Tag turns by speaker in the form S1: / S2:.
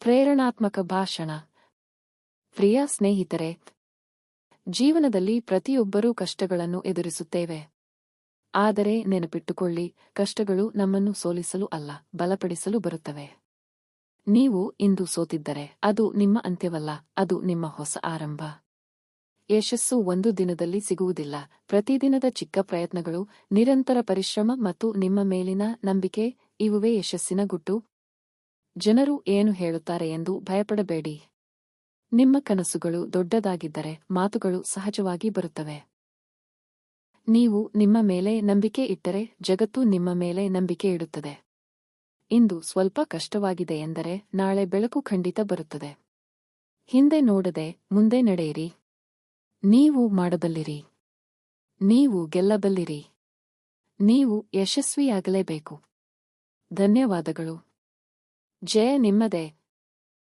S1: ಪ್ರೇರಣಾತ್ಮಕ ಭಾಷಣ. ಪ್ರಿಯ ಸ್ನೇಹಿತರೆ, ಜೀವನದಲ್ಲಿ ಪ್ರತಿಯೊಬ್ಬರೂ ಕಷ್ಟಗಳನ್ನು ಎದುರಿಸುತ್ತೇವೆ. ಆದರೆ ನೆನಪಿಟ್ಟುಕೊಳ್ಳಿ, ಕಷ್ಟಗಳು ನಮ್ಮನ್ನು ಸೋಲಿಸಲು ಅಲ್ಲ, ಬಲಪಡಿಸಲು ಬರುತ್ತವೆ. ನೀವು ಇಂದು ಸೋತಿದ್ದರೆ ಅದು ನಿಮ್ಮ ಅಂತ್ಯವಲ್ಲ, ಅದು ನಿಮ್ಮ ಹೊಸ ಆರಂಭ. ಯಶಸ್ಸು ಒಂದು ದಿನದಲ್ಲಿ ಸಿಗುವುದಿಲ್ಲ. ಪ್ರತಿದಿನದ ಚಿಕ್ಕ ಪ್ರಯತ್ನಗಳು, ನಿರಂತರ ಪರಿಶ್ರಮ ಮತ್ತು ನಿಮ್ಮ ಮೇಲಿನ ನಂಬಿಕೆ ಇವುವೇ ಯಶಸ್ಸಿನ ಗುಟ್ಟು. ಜನರು ಏನು ಹೇಳುತ್ತಾರೆ ಎಂದು ಭಯಪಡಬೇಡಿ. ನಿಮ್ಮ ಕನಸುಗಳು ದೊಡ್ಡದಾಗಿದ್ದರೆ ಮಾತುಗಳು ಸಹಜವಾಗಿ ಬರುತ್ತವೆ. ನೀವು ನಿಮ್ಮ ಮೇಲೆ ನಂಬಿಕೆ ಇಟ್ಟರೆ ಜಗತ್ತು ನಿಮ್ಮ ಮೇಲೆ ನಂಬಿಕೆ ಇಡುತ್ತದೆ. ಇಂದು ಸ್ವಲ್ಪ ಕಷ್ಟವಾಗಿದೆ ಎಂದರೆ ನಾಳೆ ಬೆಳಕು ಖಂಡಿತ ಬರುತ್ತದೆ. ಹಿಂದೆ ನೋಡದೆ ಮುಂದೆ ನಡೆಯಿರಿ. ನೀವು ಮಾಡಬಲ್ಲಿರಿ. ನೀವು ಗೆಲ್ಲಬಲ್ಲಿರಿ. ನೀವು ಯಶಸ್ವಿಯಾಗಲೇಬೇಕು. ಧನ್ಯವಾದಗಳು. ಜಯ ನಿಮ್ಮದೇ.